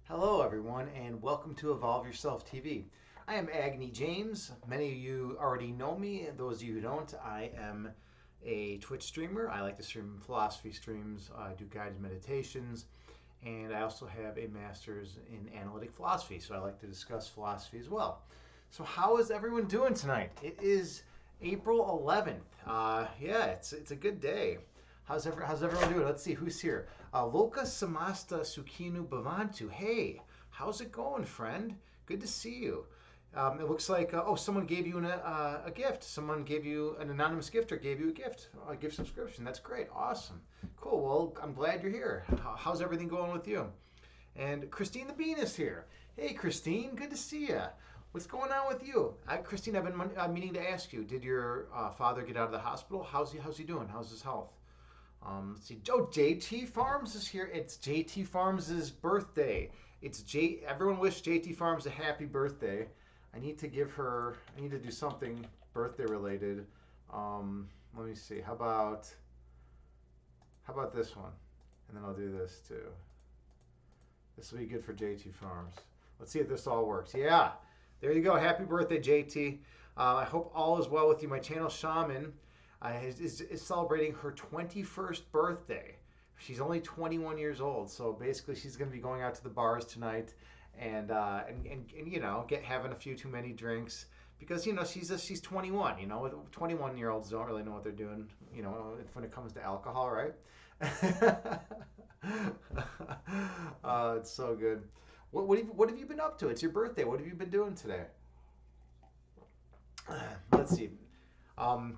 Hello, everyone, and welcome to Evolve Yourself TV. I am Agni James. Many of you already know me. Those of you who don't, I am a Twitch streamer. I like to stream philosophy streams. I do guided meditations, and I also have a master's in analytic philosophy, so I like to discuss philosophy as well. So, how is everyone doing tonight? It is April 11th. Yeah, it's a good day. How's everyone doing? Let's see who's here. Loka Samasta Sukinu Bhavantu. Hey, how's it going, friend? Good to see you. It looks like someone gave you a gift. Someone gave you an anonymous gifter gave you a gift subscription. That's great, awesome, cool. Well, I'm glad you're here. How's everything going with you? And Christine the Bean is here. Hey, Christine, good to see you. What's going on with you? Christine, I've been meaning to ask you. Did your father get out of the hospital? How's he doing? How's his health? Let's see. Oh, JT Farms is here. It's JT Farms' birthday. Everyone wish JT Farms a happy birthday. I need to do something birthday related. Let me see. How about this one? And then I'll do this too. This will be good for JT Farms. Let's see if this all works. Yeah. There you go. Happy birthday, JT. I hope all is well with you. My channel, Shaman, is celebrating her 21st birthday. She's only 21 years old, so basically she's going to be going out to the bars tonight and having a few too many drinks because she's 21. 21-year-olds don't really know what they're doing. When it comes to alcohol, right? It's so good. What have you been up to? It's your birthday. What have you been doing today? Let's see.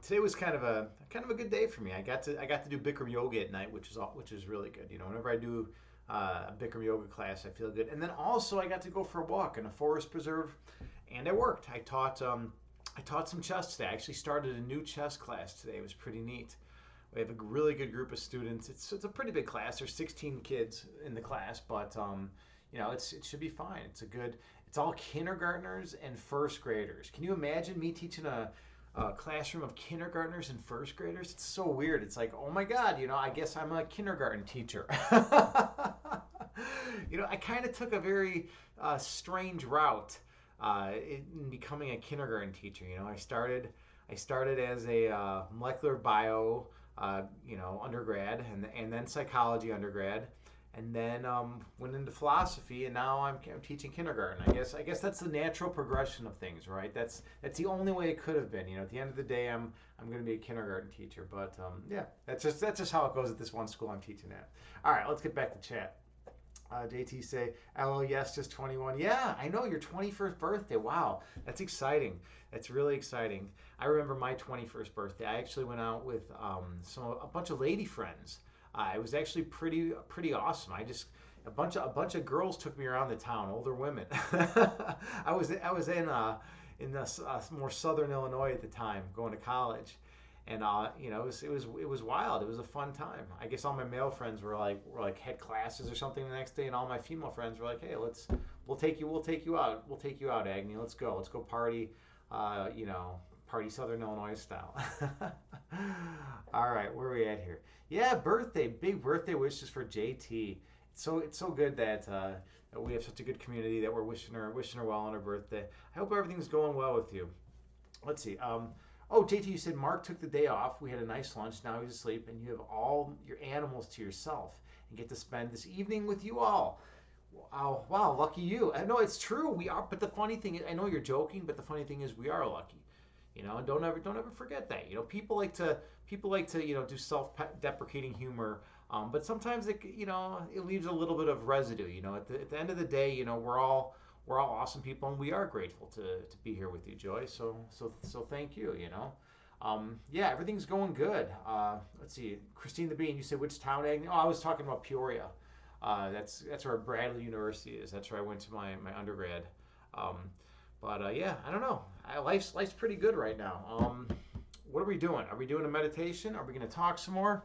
Today was kind of a good day for me. I got to do Bikram yoga at night, which is really good. Whenever I do a Bikram yoga class, I feel good. And then also I got to go for a walk in a forest preserve, and I worked. I taught some chess today. I actually started a new chess class today. It was pretty neat. We have a really good group of students. It's a pretty big class. There's 16 kids in the class, but it should be fine. It's all kindergartners and first graders. Can you imagine me teaching a classroom of kindergartners and first graders? It's so weird. It's like, oh my God, I guess I'm a kindergarten teacher. I kind of took a very strange route in becoming a kindergarten teacher. I started as a molecular bio, undergrad, and then psychology undergrad, and then went into philosophy, and now I'm teaching kindergarten. I guess that's the natural progression of things, right? That's the only way it could have been. At the end of the day, I'm going to be a kindergarten teacher, but yeah, that's just how it goes at this one school I'm teaching at. All right, let's get back to chat. JT say, "LO, yes, just 21." Yeah, I know, your 21st birthday. Wow, that's exciting. That's really exciting. I remember my 21st birthday. I actually went out with a bunch of lady friends. It was actually pretty awesome. A bunch of girls took me around the town, older women. I was in the more southern Illinois at the time, going to college, and it was wild. It was a fun time. I guess all my male friends were like had classes or something the next day, and all my female friends were like, "Hey, we'll take you out, Agni. Let's go party, party Southern Illinois style." All right, where are we at here? Yeah, big birthday wishes for JT. It's so good that we have such a good community that we're wishing her well on her birthday. I hope everything's going well with you. Let's see. Oh, JT, you said Mark took the day off. We had a nice lunch. Now he's asleep, and you have all your animals to yourself and get to spend this evening with you all. Wow, lucky you. I know it's true. We are, but the funny thing is, I know you're joking, but the funny thing is, we are lucky. Don't ever forget that. People like to do self-deprecating humor, but sometimes it leaves a little bit of residue. At the end of the day, we're all awesome people, and we are grateful to be here with you, Joy. So thank you. Yeah, everything's going good. Let's see, Christine the Bean, you said which town, Agni? Oh, I was talking about Peoria. That's where Bradley University is. That's where I went to my undergrad. But yeah, I don't know. Life's pretty good right now. What are we doing? Are we doing a meditation? Are we going to talk some more?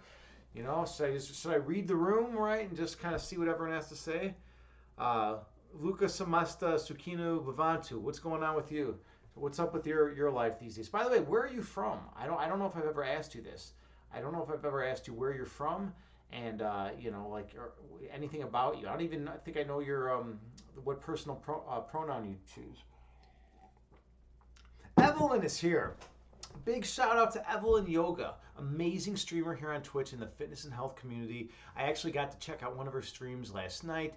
Should I read the room, right, and just kind of see what everyone has to say? Luca Samasta Sukinu Bhavantu, what's going on with you? What's up with your life these days? By the way, where are you from? I don't know if I've ever asked you this. I don't know if I've ever asked you where you're from, and anything about you. I don't even think I know what personal pronoun you choose. Evelyn is here. Big shout out to Evelyn Yoga, amazing streamer here on Twitch in the fitness and health community. I actually got to check out one of her streams last night.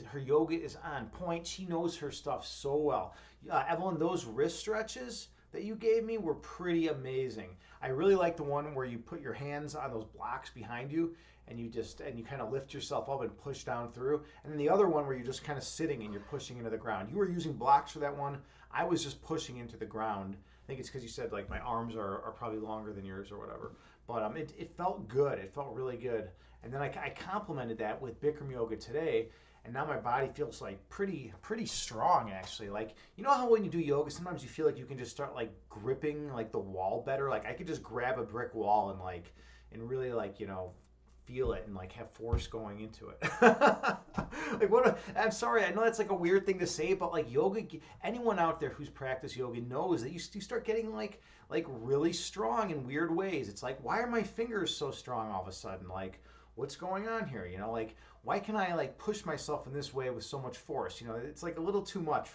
Her yoga is on point. She knows her stuff so well. Evelyn, those wrist stretches that you gave me were pretty amazing. I really like the one where you put your hands on those blocks behind you and you kind of lift yourself up and push down through. And then the other one where you're just kind of sitting and you're pushing into the ground. You were using blocks for that one. I was just pushing into the ground. I think it's because you said like my arms are probably longer than yours or whatever. But it felt good. It felt really good. And then I complemented that with Bikram yoga today. And now my body feels like pretty strong actually. Like, you know how when you do yoga, sometimes you feel like you can just start like gripping like the wall better. Like I could just grab a brick wall and really like, you know, feel it and like have force going into it. I'm sorry, I know that's like a weird thing to say, but like yoga, anyone out there who's practiced yoga knows that you start getting like really strong in weird ways. It's like, why are my fingers so strong all of a sudden? Like, what's going on here? You know, like, why can I like push myself in this way with so much force? You know, it's like a little too much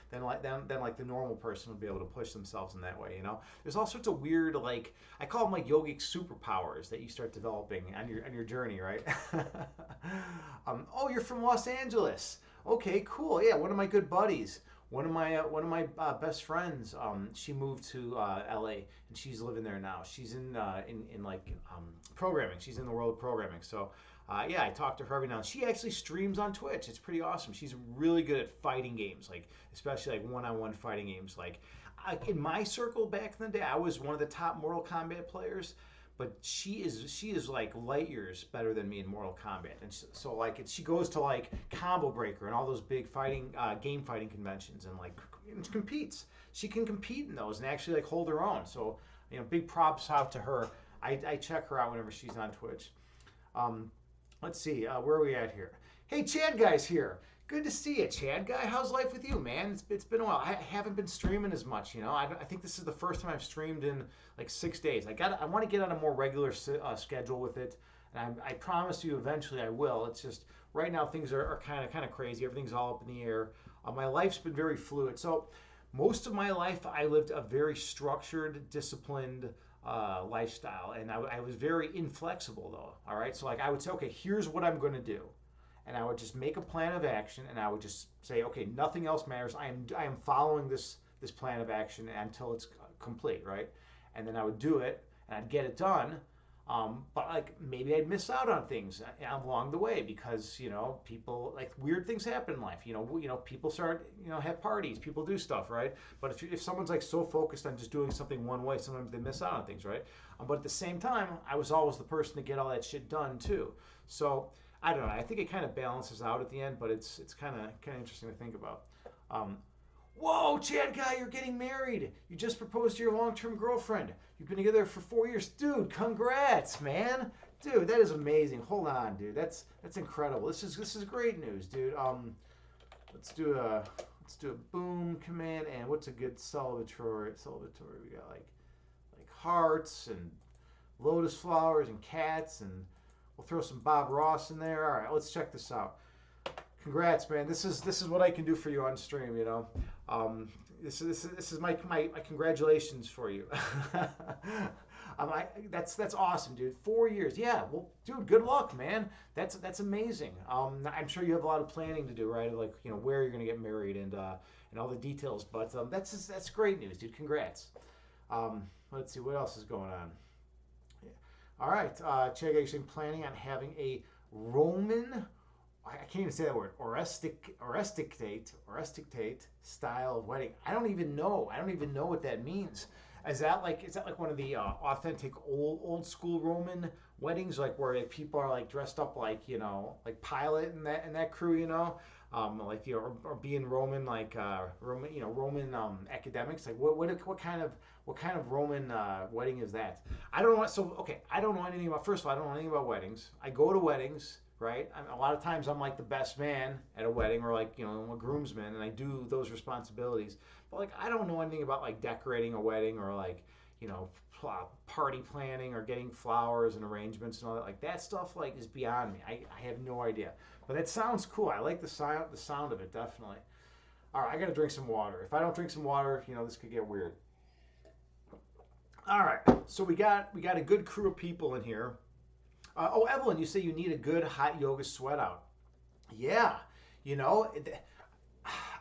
than like the normal person would be able to push themselves in that way. You know, there's all sorts of weird, like, I call them like yogic superpowers that you start developing on your journey, right? Oh, you're from Los Angeles. Okay, cool. Yeah, one of my good buddies. One of my best friends. She moved to LA and she's living there now. She's in programming. She's in the world of programming. So yeah, I talk to her every now and then. She actually streams on Twitch. It's pretty awesome. She's really good at fighting games, like especially like one-on-one fighting games. Like in my circle back in the day, I was one of the top Mortal Kombat players. But she is like light years better than me in Mortal Kombat, and so like she goes to like Combo Breaker and all those big game fighting conventions and like and competes. She can compete in those and actually like hold her own. So you know, big props out to her. I check her out whenever she's on Twitch. Let's see, where are we at here? Hey, Chad Guy's here. Good to see you, Chad Guy. How's life with you, man? It's been a while. I haven't been streaming as much, you know. I think this is the first time I've streamed in like 6 days. I want to get on a more regular schedule with it, and I promise you eventually I will. It's just right now things are kind of crazy. Everything's all up in the air. My life's been very fluid. So most of my life I lived a very structured, disciplined lifestyle, and I was very inflexible though. All right, so like I would say, okay, here's what I'm going to do. And I would just make a plan of action, and I would just say, okay, nothing else matters. I am following this plan of action until it's complete, right? And then I would do it, and I'd get it done. But like maybe I'd miss out on things along the way because you know people like weird things happen in life. You know people start have parties, people do stuff, right? But if someone's like so focused on just doing something one way, sometimes they miss out on things, right? But at the same time, I was always the person to get all that shit done too. So I don't know. I think it kind of balances out at the end, but it's kind of interesting to think about. Whoa, Chad Guy, you're getting married. You just proposed to your long-term girlfriend. You've been together for 4 years, dude. Congrats, man. Dude, that is amazing. Hold on, dude. That's incredible. This is great news, dude. Let's do a boom command, and what's a good celebratory? We got like hearts and lotus flowers and cats and. We'll throw some Bob Ross in there. All right, let's check this out. Congrats, man. This is what I can do for you on stream. You know, this is my congratulations for you. That's awesome, dude. 4 years. Yeah. Well, dude, good luck, man. That's amazing. I'm sure you have a lot of planning to do, right? Like where you're gonna get married and all the details. But that's great news, dude. Congrats. Let's see what else is going on. All right, Chad actually planning on having a Roman, I can't even say that word, oresticate style of wedding. I don't even know what that means. Is that like one of the authentic old school Roman weddings, like where like, people are like dressed up like like Pilate and that crew, like or being Roman like Roman academics, like what kind of Roman wedding is that? I don't know. So okay, I don't know anything about. First of all, I don't know anything about weddings. I go to weddings, right? A lot of times I'm like the best man at a wedding, or like I'm a groomsman, and I do those responsibilities. But like I don't know anything about like decorating a wedding or like you know, party planning or getting flowers and arrangements and all that. Like that stuff like is beyond me. I have no idea. But that sounds cool. I like the sound of it definitely. All right, I gotta drink some water. If I don't drink some water, you know, this could get weird. All right, so we got a good crew of people in here. Oh, Evelyn, you say you need a good hot yoga sweat out. Yeah, you know,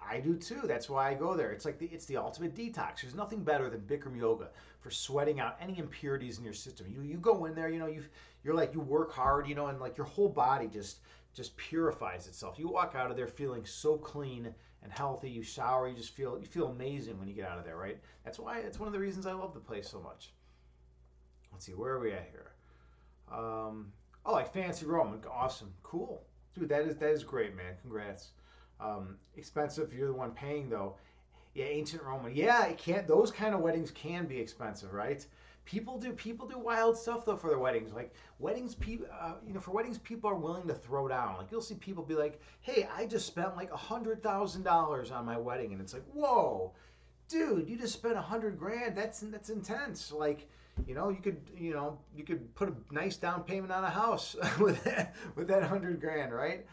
I do too. That's why I go there. It's the ultimate detox. There's nothing better than Bikram yoga for sweating out any impurities in your system. You go in there, you know, you're like you work hard, you know, and like your whole body just purifies itself. You walk out of there feeling so clean and healthy. You shower, you feel amazing when you get out of there, right? That's one of the reasons I love the place so much. Let's see, where are we at here? Oh, like Fancy Roman, awesome, cool, dude. That is great, man. Congrats. Expensive if you're the one paying though. Yeah, ancient Roman. Yeah, it can't. Those kind of weddings can be expensive, right? People do wild stuff though for their weddings. Like weddings, people for weddings, people are willing to throw down. Like you'll see people be like, "Hey, I just spent like $100,000 on my wedding," and it's like, "Whoa, dude, you just spent 100 grand. That's intense." Like, you could put a nice down payment on a house with that 100 grand, right?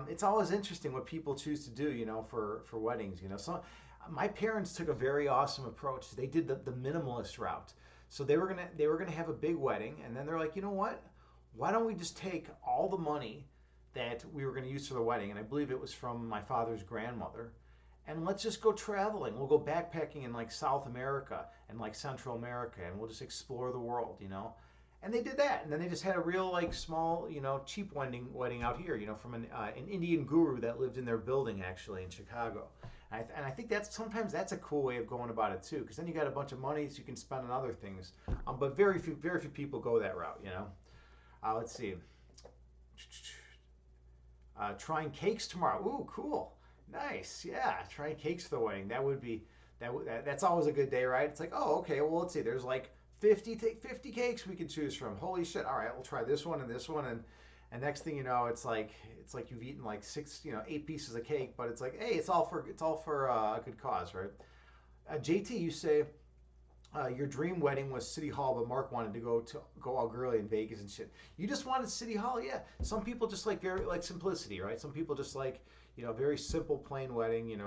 It's always interesting what people choose to do, for weddings. So my parents took a very awesome approach. They did the minimalist route. So they were gonna have a big wedding, and then they're like, you know what? Why don't we just take all the money that we were gonna use for the wedding, and I believe it was from my father's grandmother, and let's just go traveling. We'll go backpacking in like South America and like Central America, and we'll just explore the world. And they did that, and then they just had a real like small, cheap wedding out here, from an Indian guru that lived in their building actually in Chicago. And I think sometimes that's a cool way of going about it too, because then you got a bunch of money so you can spend on other things. But very few people go that route. Let's see. Trying cakes tomorrow. Ooh, cool. Nice. Yeah, trying cakes for the wedding. That's always a good day, right? It's like, oh, okay. Well, let's see. There's like 50 cakes we can choose from. Holy shit! All right, we'll try this one and this one, and next thing you know, it's like you've eaten like 8 pieces of cake, but it's like, hey, it's all for a good cause, right? JT, you say your dream wedding was City Hall, but Mark wanted to go all girly in Vegas and shit. You just wanted City Hall, yeah. Some people just like very like simplicity, right? Some people just like very simple, plain wedding.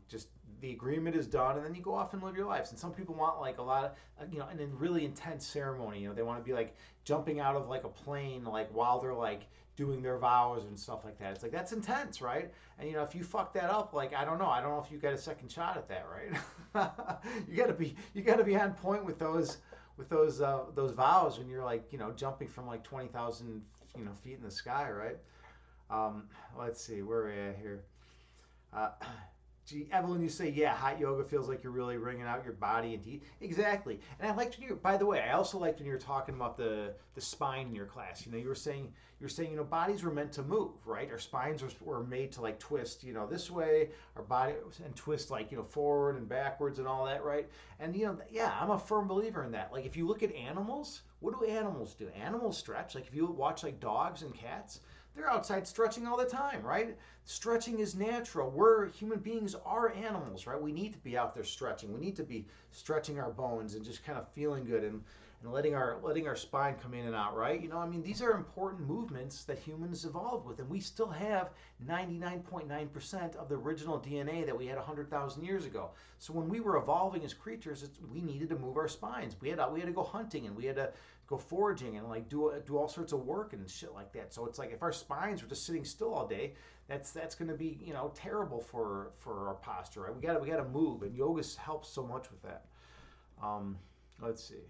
Just the agreement is done, and then you go off and live your lives. And some people want like a lot of and a really intense ceremony. They want to be like jumping out of like a plane like while they're like doing their vows and stuff like that. It's like that's intense, right? And if you fuck that up, like I don't know if you get a second shot at that, right? you gotta be on point with those vows when you're like jumping from like 20,000 feet in the sky, right? Let's see where we're at here. Uh, Gee, Evelyn, you say, yeah, hot yoga feels like you're really wringing out your body and teeth. Exactly. And I liked when by the way, I also liked when you were talking about the spine in your class. You were saying, bodies were meant to move, right? Our spines were made to like twist, this way, our body and twist like, forward and backwards and all that, right? And, yeah, I'm a firm believer in that. Like if you look at animals, what do animals do? Animals stretch. Like if you watch like dogs and cats, they're outside stretching all the time, right? Stretching is natural. Human beings are animals, right? We need to be out there stretching. We need to be stretching our bones and just kind of feeling good and letting our spine come in and out, right? These are important movements that humans evolved with, and we still have 99.9% of the original DNA that we had 100,000 years ago. So when we were evolving as creatures, we needed to move our spines. We had to go hunting, and we had to go foraging and like do all sorts of work and shit like that. So it's like if our spines were just sitting still all day, that's going to be terrible for our posture, right? We got to move, and yoga helps so much with that. Let's see.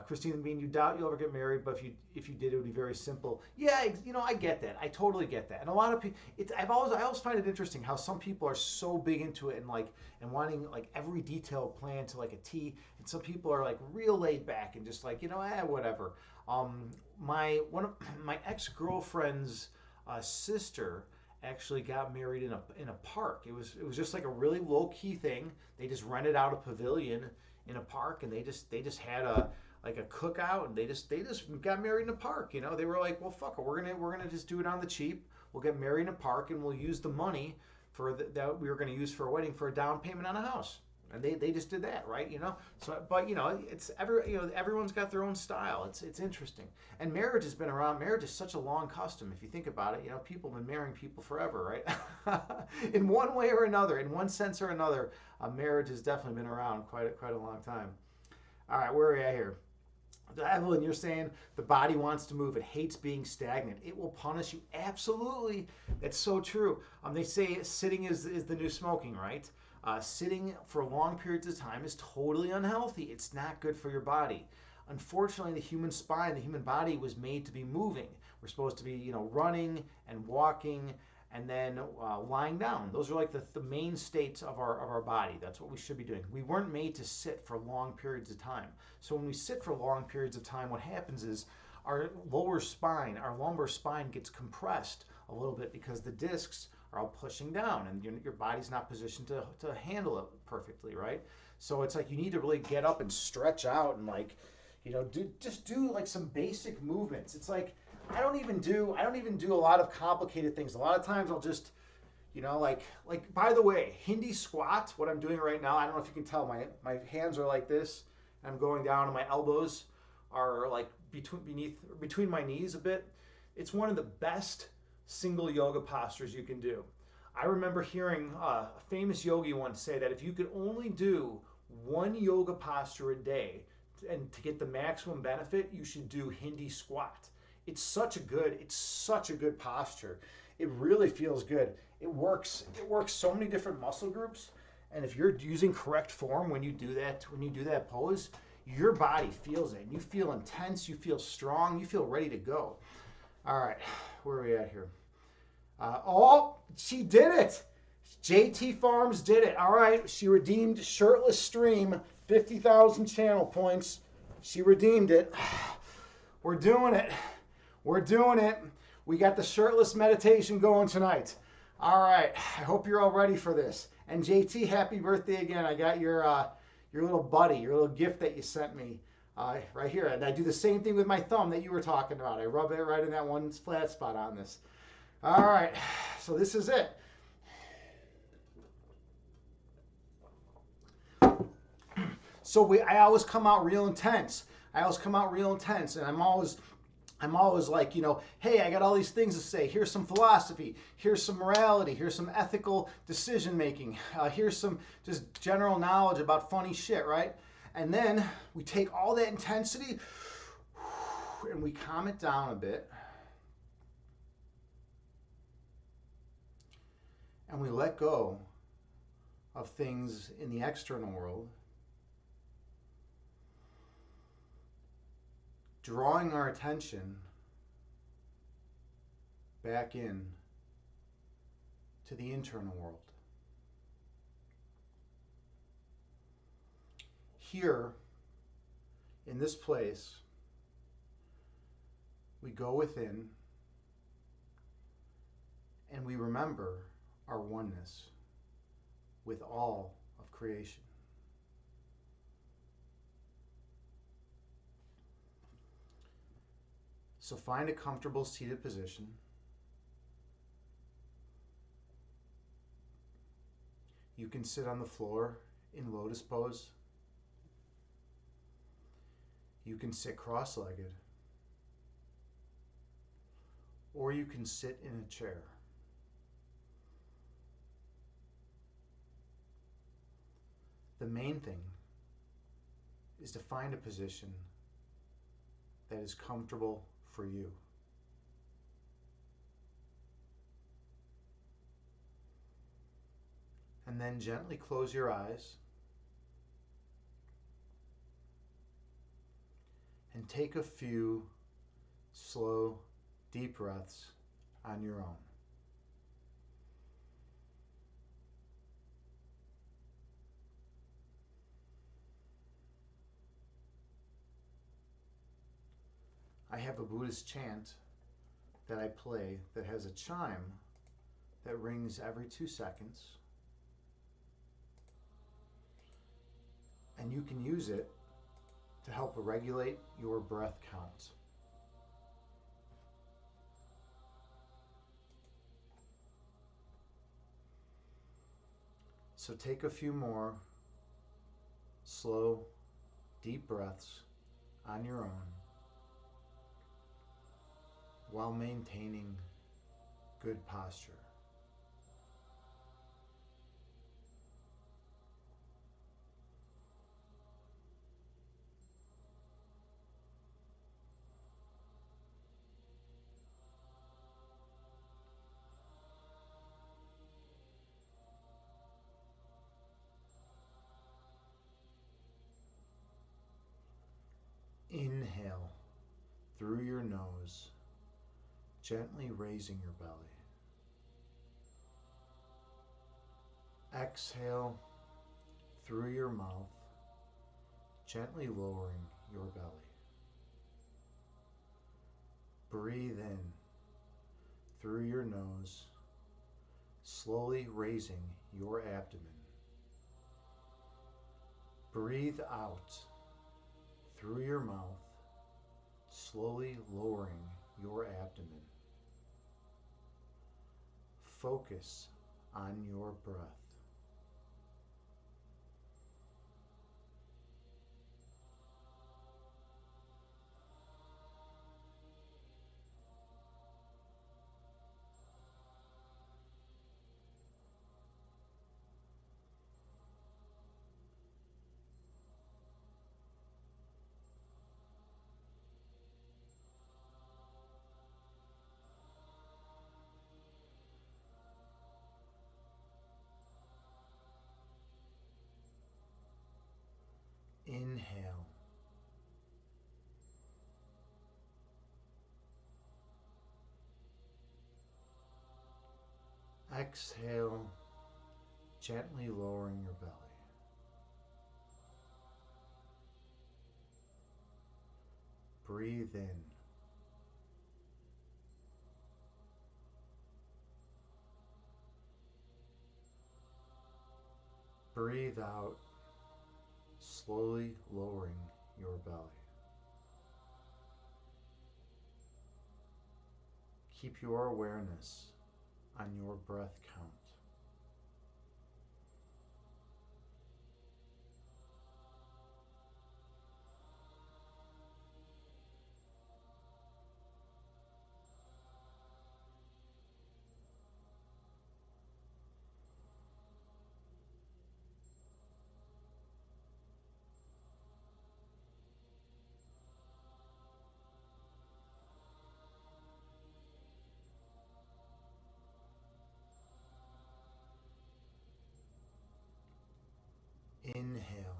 Christine Bean, you doubt you'll ever get married, but if you did, it would be very simple. Yeah, I get that. I totally get that. And a lot of people, I always find it interesting how some people are so big into it and wanting like every detailed plan to like a T, and some people are like real laid back and just like whatever. One of my ex girlfriend's sister actually got married in a park. It was just like a really low key thing. They just rented out a pavilion in a park, and they just had a cookout, and they just got married in a park. They were like, well, fuck it, we're gonna just do it on the cheap. We'll get married in a park, and we'll use the money that we were gonna use for a wedding for a down payment on a house. And they just did that, right? So, but it's everyone's got their own style. It's interesting. And marriage has been around. Marriage is such a long custom. If you think about it, people have been marrying people forever, right? In one way or another, in one sense or another, marriage has definitely been around quite a long time. All right, where are we at here? Evelyn, you're saying the body wants to move. It hates being stagnant. It will punish you. Absolutely. That's so true. They say sitting is the new smoking, right? Sitting for long periods of time is totally unhealthy. It's not good for your body. Unfortunately, the human spine, the human body was made to be moving. We're supposed to be, running and walking and then lying down. Those are like the main states of our body. That's what we should be doing. We weren't made to sit for long periods of time. So when we sit for long periods of time, what happens is our lumbar spine gets compressed a little bit because the discs are all pushing down and your body's not positioned to handle it perfectly, right? So it's like you need to really get up and stretch out and do like some basic movements. It's like I don't even do a lot of complicated things. A lot of times I'll just like by the way, Hindi squat, what I'm doing right now, I don't know if you can tell, my hands are like this, and I'm going down and my elbows are like between my knees a bit. It's one of the best single yoga postures you can do. I remember hearing a famous yogi once say that if you could only do one yoga posture a day and to get the maximum benefit, you should do Hindi squat. It's such a good posture. It really feels good. It works so many different muscle groups, and if you're using correct form when you do that pose, your body feels it. You feel intense, you feel strong, you feel ready to go. All right, where are we at here? She did it. JT Farms did it. All right, she redeemed shirtless stream, 50,000 channel points. She redeemed it. We're doing it. We're doing it. We got the shirtless meditation going tonight. All right, I hope you're all ready for this. And JT, happy birthday again. I got your little buddy, your little gift that you sent me right here. And I do the same thing with my thumb that you were talking about. I rub it right in that one flat spot on this. All right, so this is it. So I always come out real intense. And I'm always like, hey, I got all these things to say. Here's some philosophy. Here's some morality. Here's some ethical decision making. Here's some just general knowledge about funny shit, right? And then we take all that intensity and we calm it down a bit. And we let go of things in the external world, drawing our attention back in to the internal world. Here, in this place, we go within and we remember our oneness with all of creation. So find a comfortable seated position. You can sit on the floor in lotus pose. You can sit cross-legged. Or you can sit in a chair. The main thing is to find a position that is comfortable for you. And then gently close your eyes and take a few slow, deep breaths on your own. I have a Buddhist chant that I play that has a chime that rings every 2 seconds. And you can use it to help regulate your breath count. So take a few more slow, deep breaths on your own while maintaining good posture. Inhale through your nose, gently raising your belly. Exhale through your mouth, gently lowering your belly. Breathe in through your nose, slowly raising your abdomen. Breathe out through your mouth, slowly lowering your abdomen. Focus on your breath. Inhale. Exhale, gently lowering your belly. Breathe in. Breathe out, slowly lowering your belly. Keep your awareness on your breath count. Inhale.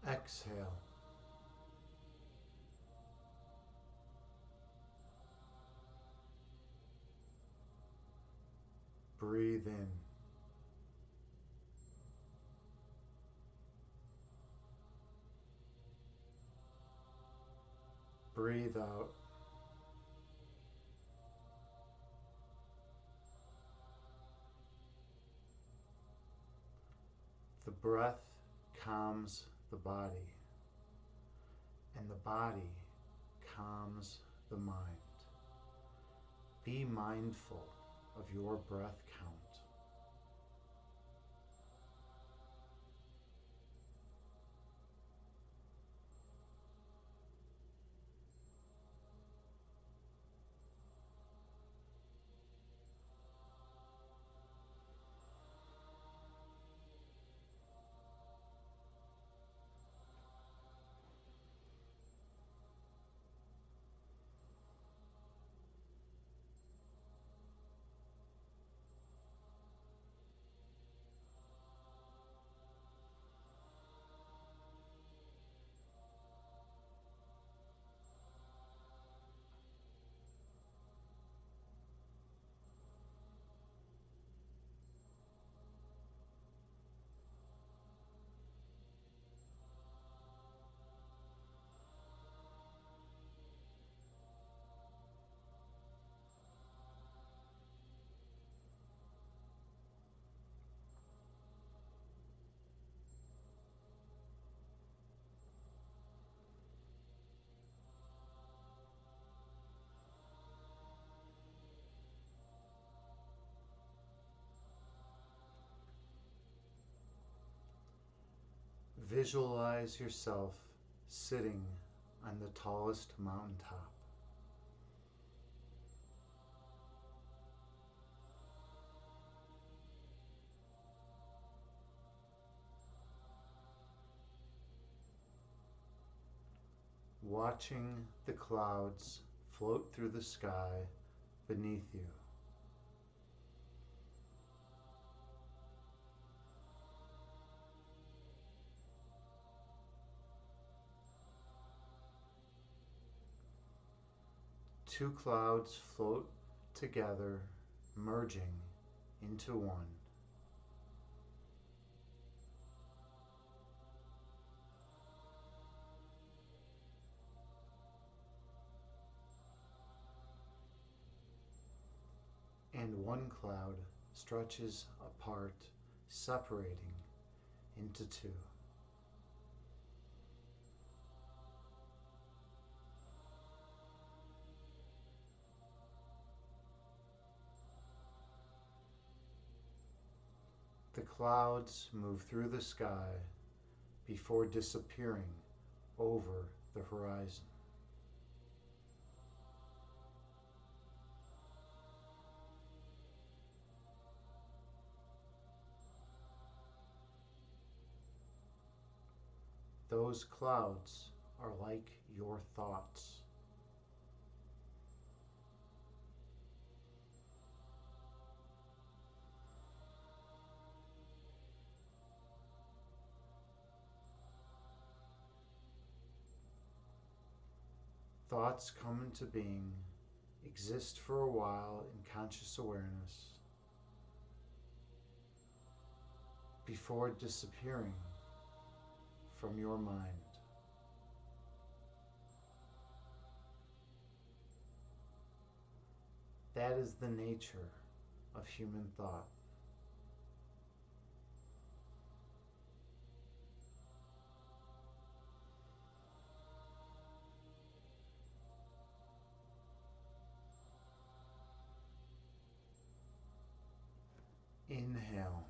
Exhale. Breathe in. Breathe out. The breath calms the body, and the body calms the mind. Be mindful of your breath count. Visualize yourself sitting on the tallest mountaintop. Watching the clouds float through the sky beneath you. Two clouds float together, merging into one. And one cloud stretches apart, separating into two. The clouds move through the sky before disappearing over the horizon. Those clouds are like your thoughts. Thoughts come into being, exist for a while in conscious awareness, before disappearing from your mind. That is the nature of human thought. Inhale.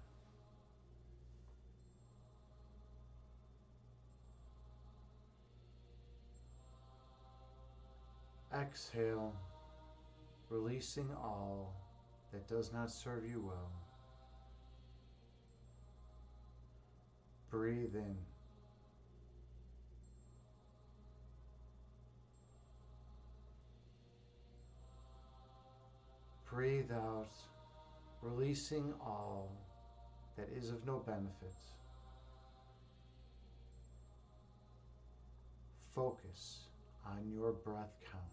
Exhale, releasing all that does not serve you well. Breathe in. Breathe out, releasing all that is of no benefit. Focus on your breath count.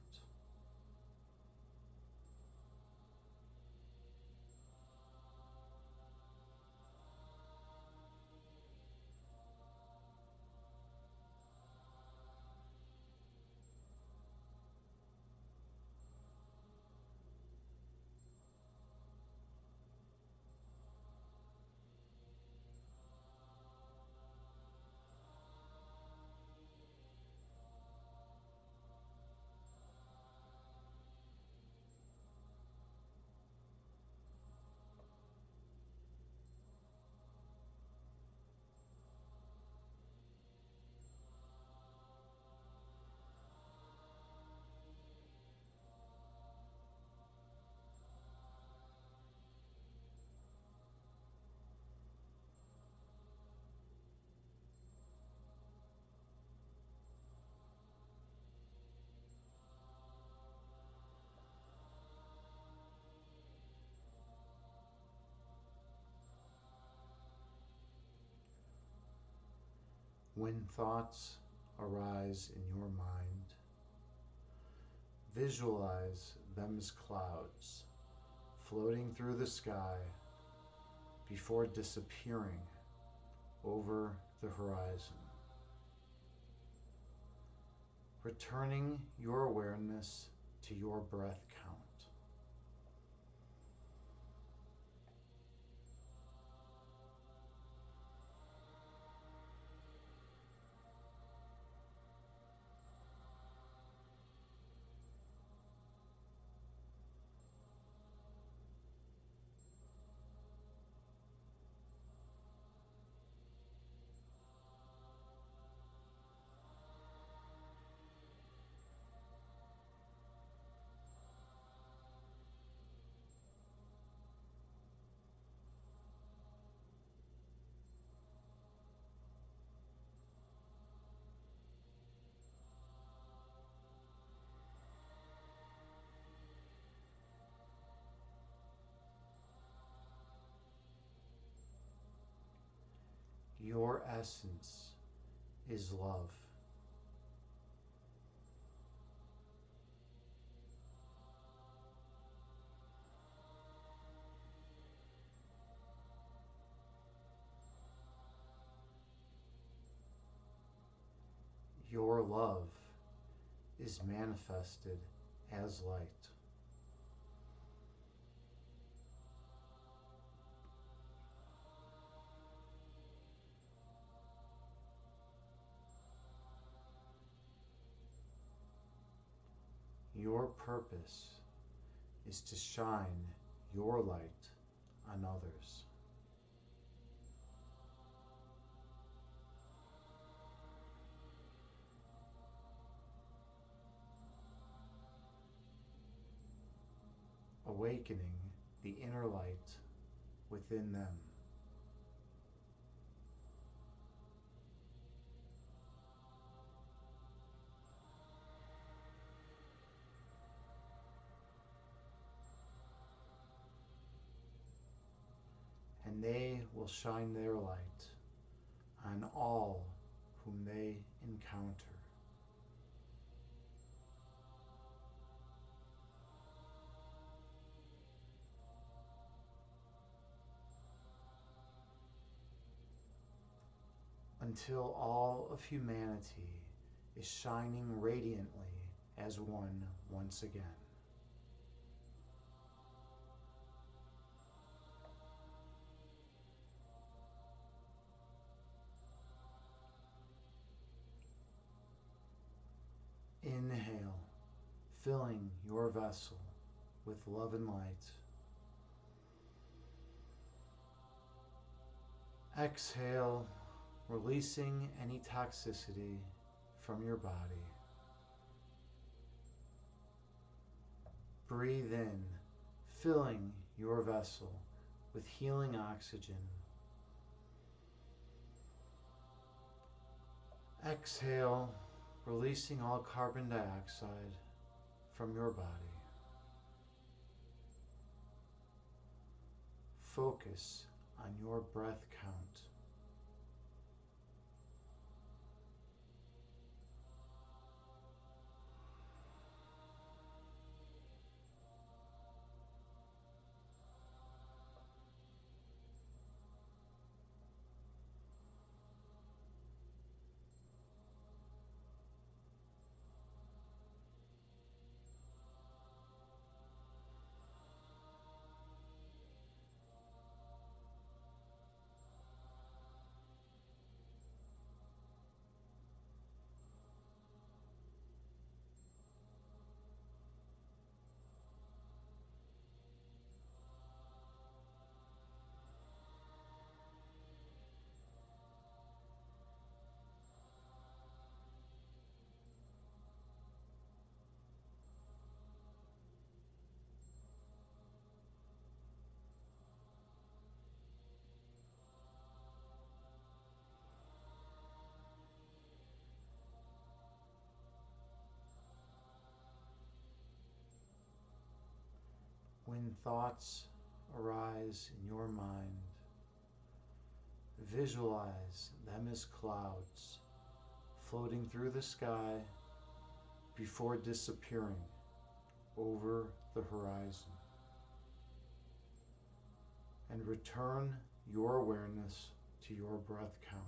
When thoughts arise in your mind, visualize them as clouds floating through the sky before disappearing over the horizon. Returning your awareness to your breath count. Your essence is love. Your love is manifested as light. Your purpose is to shine your light on others. Awakening the inner light within them. And they will shine their light on all whom they encounter. Until all of humanity is shining radiantly as one once again. Inhale, filling your vessel with love and light. Exhale, releasing any toxicity from your body. Breathe in, filling your vessel with healing oxygen. Exhale, releasing all carbon dioxide from your body. Focus on your breath count. When thoughts arise in your mind, visualize them as clouds floating through the sky before disappearing over the horizon. And return your awareness to your breath count.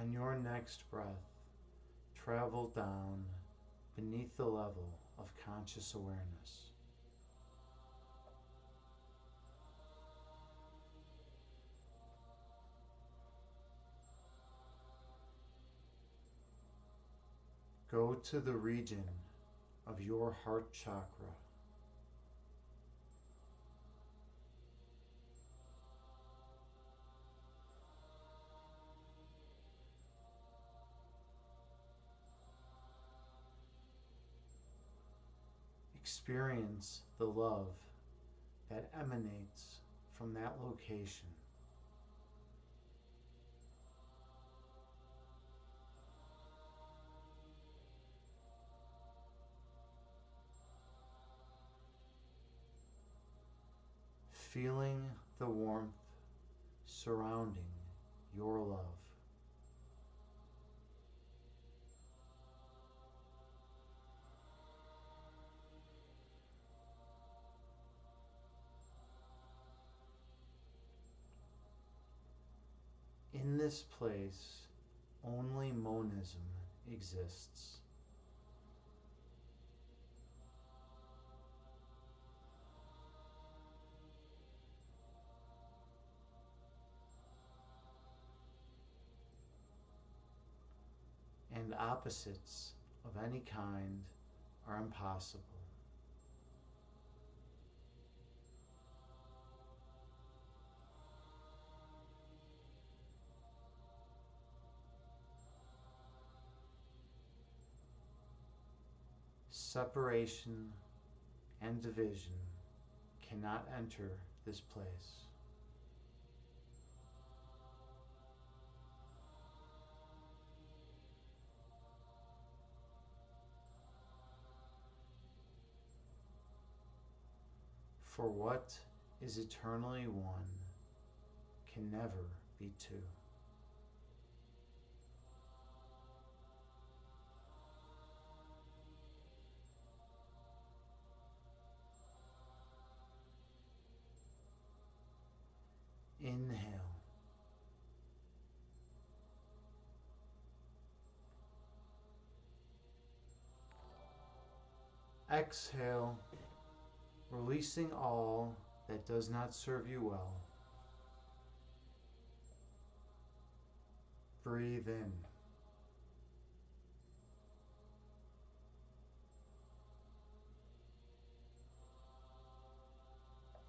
On your next breath, travel down beneath the level of conscious awareness. Go to the region of your heart chakra. Experience the love that emanates from that location. Feeling the warmth surrounding your love. In this place, only monism exists. And opposites of any kind are impossible. Separation and division cannot enter this place. For what is eternally one can never be two. Inhale. Exhale, releasing all that does not serve you well. Breathe in.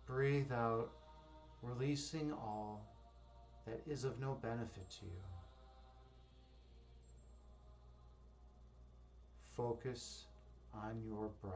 Breathe out, releasing all that is of no benefit to you. Focus on your breath.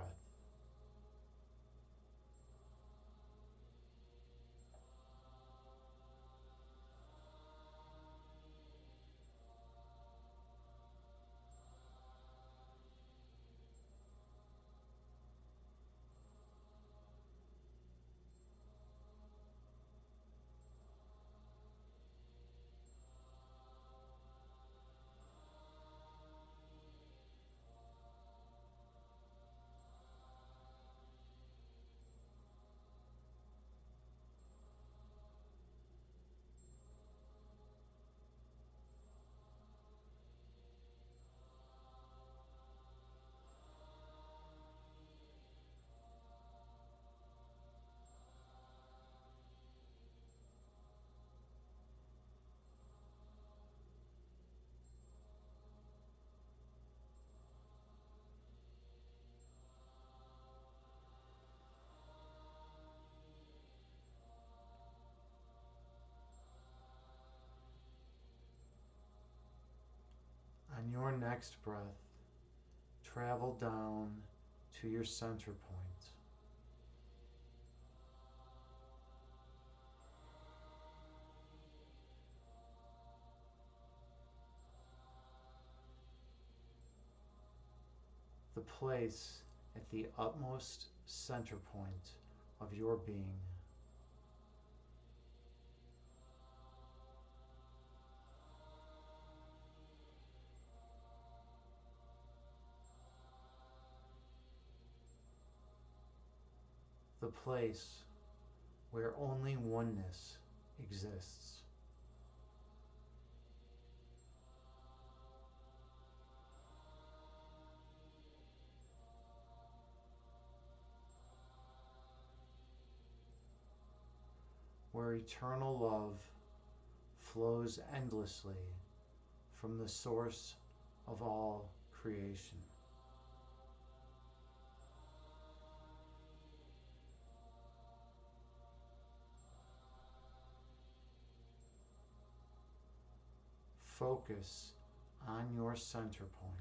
On your next breath, travel down to your center point. The place at the utmost center point of your being. The place where only oneness exists. where eternal love flows endlessly from the source of all creation. Focus on your center point.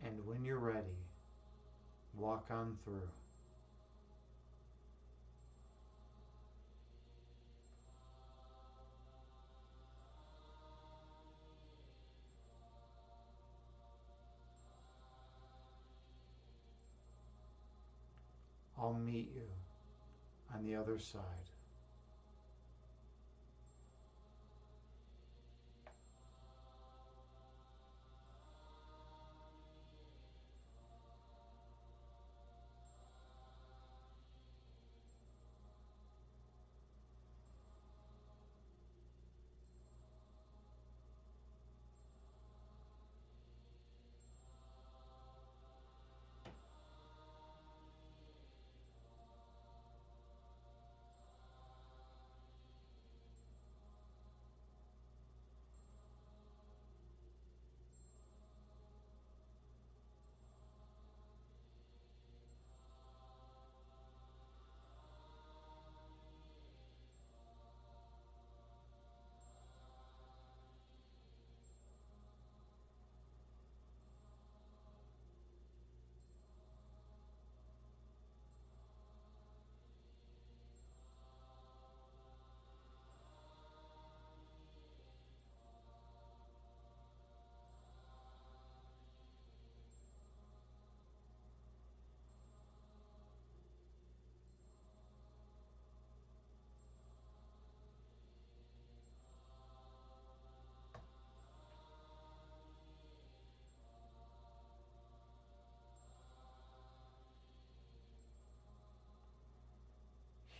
And when you're ready, walk on through. I'll meet you on the other side.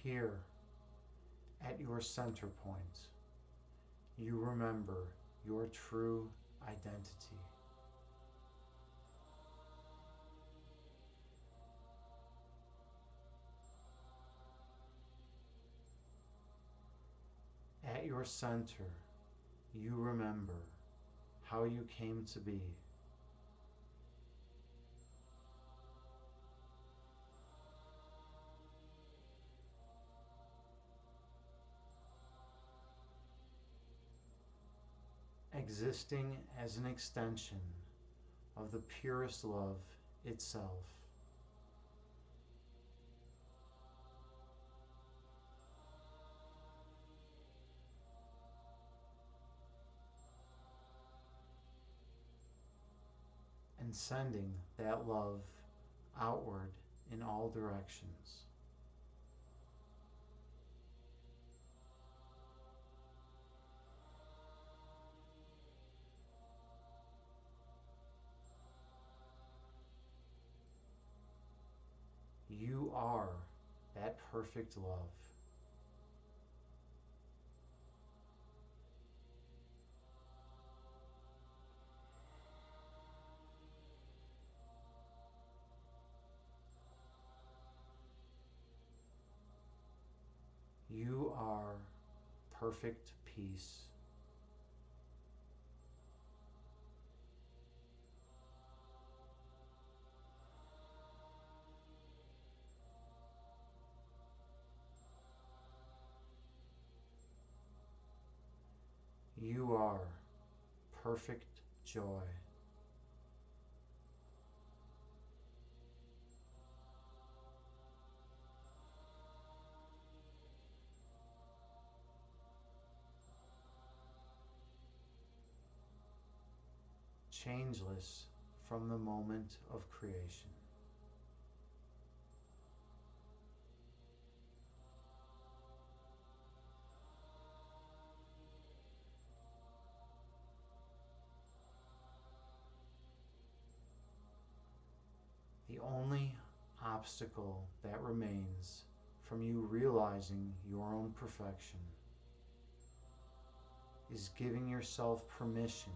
Here, at your center point, you remember your true identity. At your center, you remember how you came to be. Existing as an extension of the purest love itself. And sending that love outward in all directions. You are that perfect love. You are perfect peace. You are perfect joy. Changeless from the moment of creation. The only obstacle that remains from you realizing your own perfection is giving yourself permission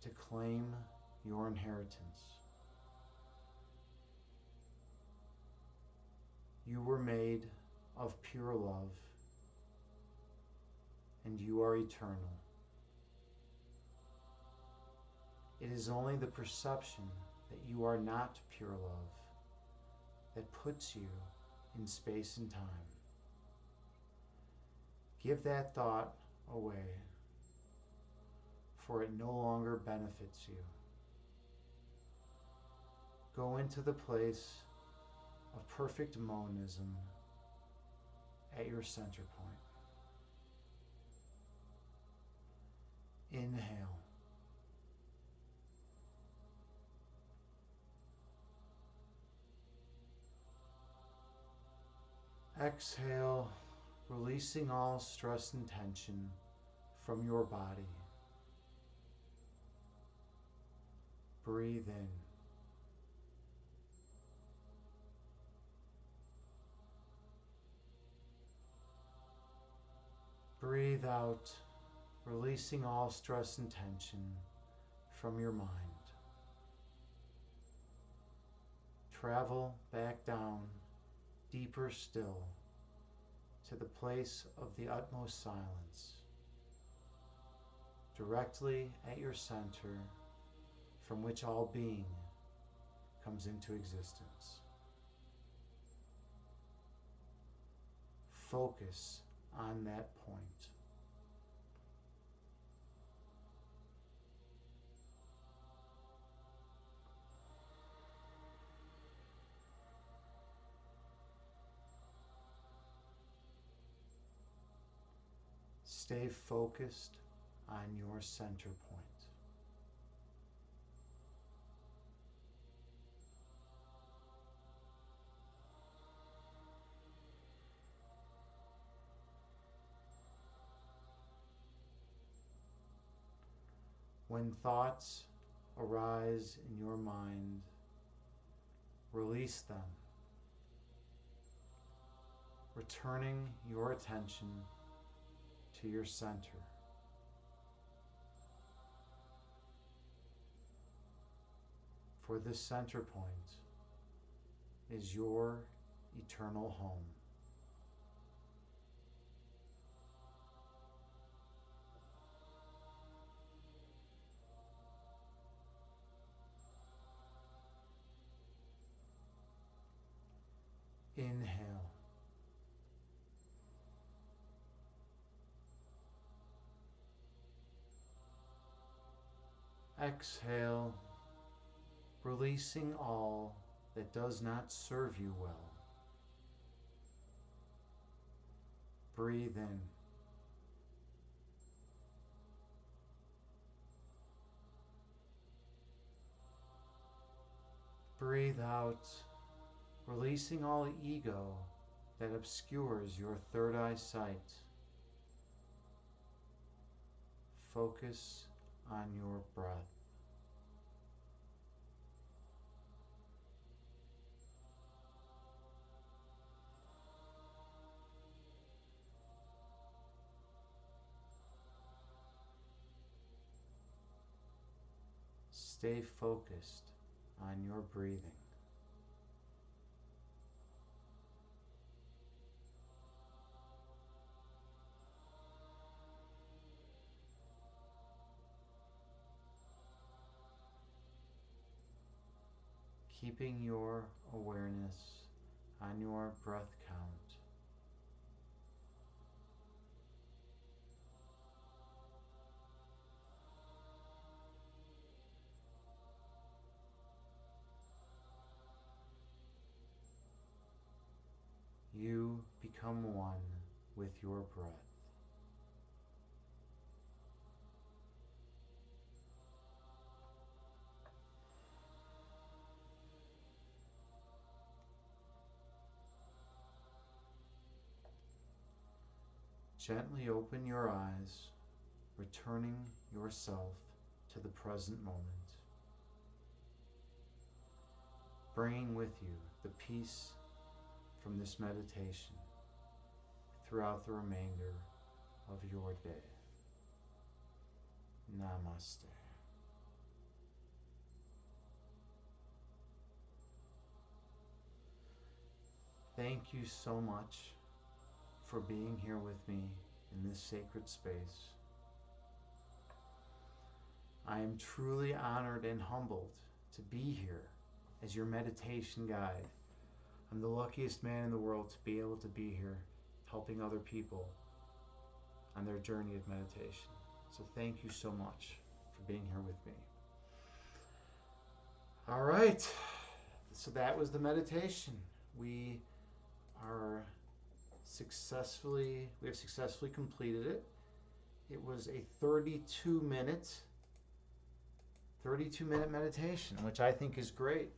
to claim your inheritance. You were made of pure love, and you are eternal. It is only the perception that you are not pure love that puts you in space and time. Give that thought away, for it no longer benefits you. Go into the place of perfect monism at your center point. Inhale. Exhale, releasing all stress and tension from your body. Breathe in. Breathe out, releasing all stress and tension from your mind. Travel back down, deeper still, to the place of the utmost silence, directly at your center, from which all being comes into existence. Focus on that point. Stay focused on your center point. When thoughts arise in your mind, release them, returning your attention to your center. For this center point is your eternal home. Inhale. Exhale, releasing all that does not serve you well. Breathe in. Breathe out, releasing all ego that obscures your third eye sight. Focus on your breath. Stay focused on your breathing. Keeping your awareness on your breath count. You become one with your breath. Gently open your eyes, returning yourself to the present moment, bringing with you the peace from this meditation throughout the remainder of your day. Namaste. Thank you so much for being here with me in this sacred space. I am truly honored and humbled to be here as your meditation guide. I'm the luckiest man in the world to be able to be here helping other people on their journey of meditation. So thank you so much for being here with me. All right, so that was the meditation. We have successfully completed it. It was a 32-minute meditation, which I think is great.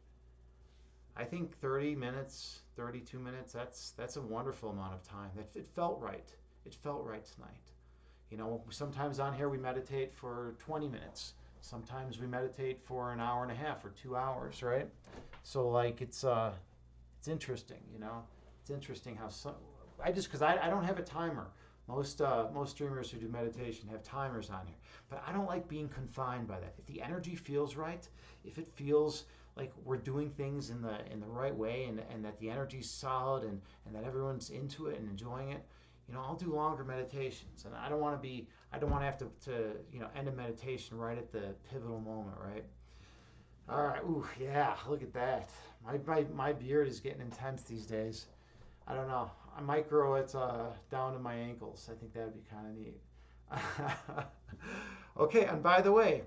I think 30 minutes, 32 minutes, that's a wonderful amount of time. It felt right. It felt right tonight. You know, sometimes on here we meditate for 20 minutes. Sometimes we meditate for an hour and a half or 2 hours, right? So like it's interesting, you know. It's interesting how because I don't have a timer. Most streamers who do meditation have timers on here, but I don't like being confined by that. If the energy feels right, if it feels like we're doing things in the right way, and that the energy's solid, and that everyone's into it and enjoying it, you know, I'll do longer meditations. And I don't want to have to you know, end a meditation right at the pivotal moment, right? All right, ooh, yeah, look at that. My beard is getting intense these days. I don't know. I might grow it down to my ankles. I think that would be kind of neat. Okay, and by the way,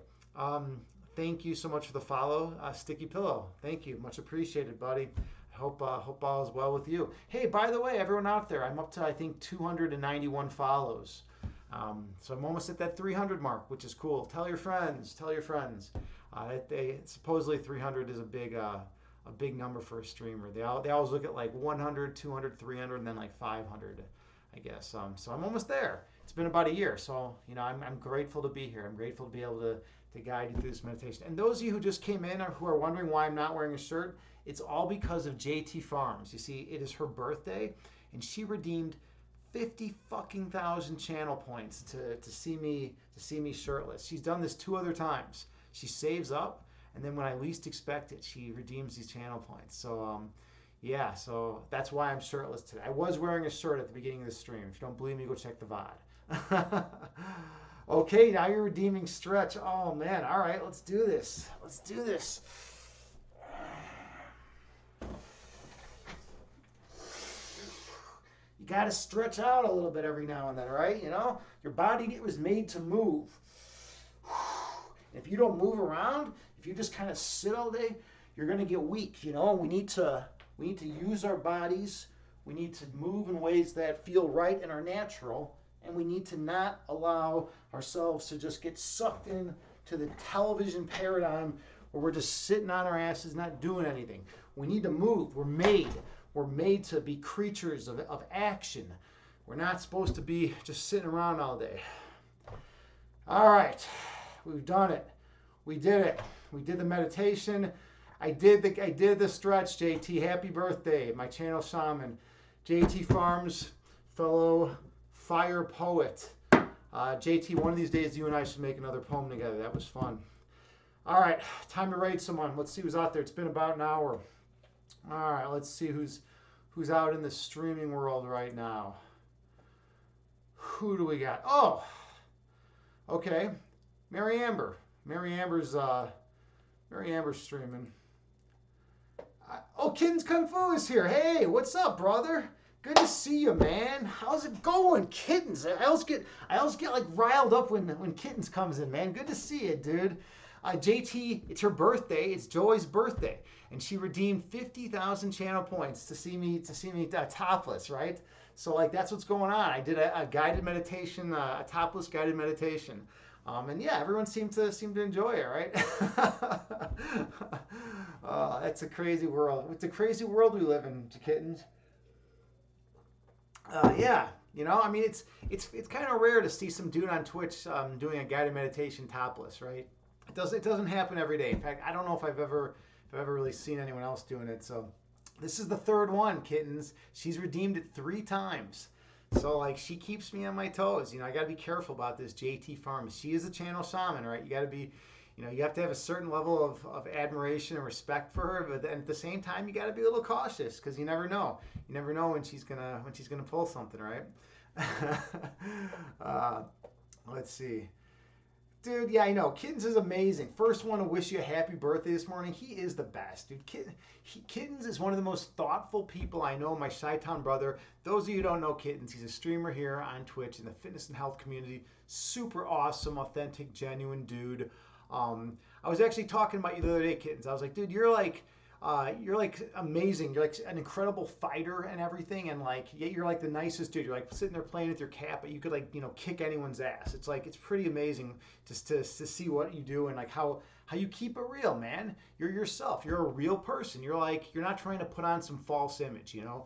thank you so much for the follow, Sticky Pillow. Thank you, much appreciated, buddy. I hope all is well with you. Hey, by the way, everyone out there, I'm up to I think 291 follows. So I'm almost at that 300 mark, which is cool. Tell your friends. Tell your friends. Supposedly 300 is a big number for a streamer. They always look at like 100, 200, 300, and then like 500, I guess. So I'm almost there. It's been about a year, so you know I'm grateful to be here. I'm grateful to be able to guide you through this meditation. And those of you who just came in or who are wondering why I'm not wearing a shirt, it's all because of JT Farms. You see, it is her birthday, and she redeemed 50 fucking thousand channel points to see me shirtless. She's done this 2 other times. She saves up, and then when I least expect it, she redeems these channel points. So yeah, so that's why I'm shirtless today. I was wearing a shirt at the beginning of the stream. If you don't believe me, go check the VOD. Okay, now you're redeeming stretch. Oh man, all right, let's do this. Let's do this. You gotta stretch out a little bit every now and then, right? You know, your body was made to move. If you don't move around, if you just kind of sit all day, you're gonna get weak. You know, we need to use our bodies. We need to move in ways that feel right and are natural, and we need to not allow ourselves to just get sucked in to the television paradigm where we're just sitting on our asses not doing anything. We need to move. We're made to be creatures of action. We're not supposed to be just sitting around all day. All right, we've done it. We did it. We did the meditation. I did the stretch, JT. Happy birthday, my channel shaman. JT Farms, fellow fire poet. JT, one of these days you and I should make another poem together. That was fun. All right, time to raid someone. Let's see who's out there. It's been about an hour. All right, let's see who's out in the streaming world right now. Who do we got? Oh, okay, Mary Amber. Mary Amber's streaming. Oh, Kittens Kung Fu is here. Hey, what's up, brother? Good to see you, man. How's it going, Kittens? I always get like riled up when Kittens comes in, man. Good to see you, dude. JT, it's her birthday. It's Joy's birthday, and she redeemed 50,000 channel points to see me topless, right? So like that's what's going on. I did a guided meditation, a topless guided meditation. And yeah, everyone seemed to enjoy it, right? It's a crazy world. It's a crazy world we live in, Kittens. Yeah, you know, I mean, it's kind of rare to see some dude on Twitch doing a guided meditation topless, right? It doesn't happen every day. In fact, I don't know if I've ever really seen anyone else doing it. So this is the 3rd one, Kittens. She's redeemed it 3 times. So like she keeps me on my toes. You know, I got to be careful about this JT Farm. She is a channel shaman, right? You got to be, you know, you have to have a certain level of admiration and respect for her, but then at the same time, you got to be a little cautious because you never know. You never know when she's gonna pull something, right? uh, let's see. Dude, yeah, I know. Kittens is amazing. First, want to wish you a happy birthday this morning. He is the best, dude. Kittens is one of the most thoughtful people I know. My Chi-Town brother. Those of you who don't know Kittens, he's a streamer here on Twitch in the fitness and health community. Super awesome, authentic, genuine dude. I was actually talking about you the other day, Kittens. I was like, dude, you're like amazing. You're like an incredible fighter and everything, and like yeah, you're like the nicest dude. You're like sitting there playing with your cat, but you could like kick anyone's ass. It's like it's pretty amazing just to see what you do and like how you keep it real, man. You're yourself. You're a real person. You're not trying to put on some false image. You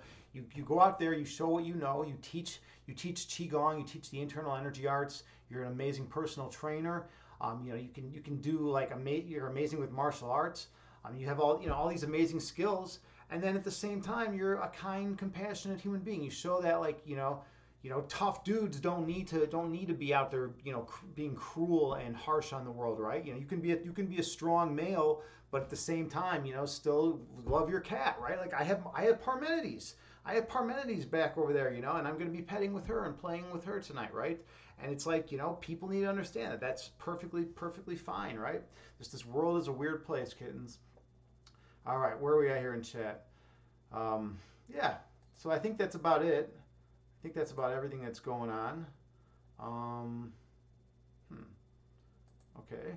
go out there. You show what you know. You teach qigong. You teach the internal energy arts. You're an amazing personal trainer. You can do like you're amazing with martial arts. You have all these amazing skills, and then at the same time, you're a kind, compassionate human being. You show that like tough dudes don't need to be out there being cruel and harsh on the world, right? You can be a strong male, but at the same time, still love your cat, right? Like I have Parmenides. I have Parmenides back over there, and I'm going to be petting with her and playing with her tonight, right? And it's like, people need to understand that that's perfectly, perfectly fine, right? This world is a weird place, kittens. All right, where are we at here in chat? Um, yeah, so I think that's about it. I think that's about everything that's going on. Um, hmm, okay.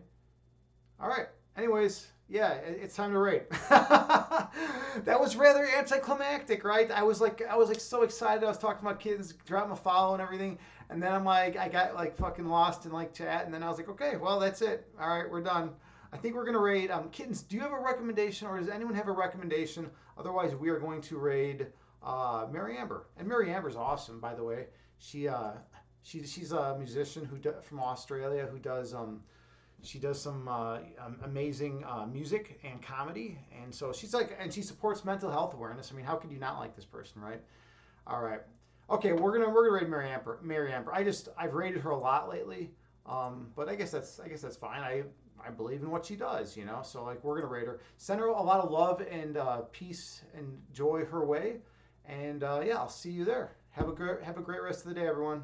All right. Anyways, yeah, it's time to rate. That was rather anticlimactic, right? I was like so excited. I was talking about kids, dropping a follow and everything, and then I'm like, I got like fucking lost in like chat, and then I was like, okay, well that's it. All right, we're done. I think we're gonna raid. Kittens, do you have a recommendation, or does anyone have a recommendation? Otherwise, we are going to raid Mary Amber. And Mary Amber's awesome, by the way. She's a musician from Australia who does she does some amazing music and comedy, and so and she supports mental health awareness. I mean, how could you not like this person, right? All right, okay, we're gonna rate Mary Amber. Mary Amber. I've rated her a lot lately, but I guess that's fine. I believe in what she does, So like we're gonna rate her. Send her a lot of love and peace and joy her way, and yeah, I'll see you there. Have a great rest of the day, everyone.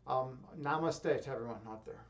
Namaste to everyone out there.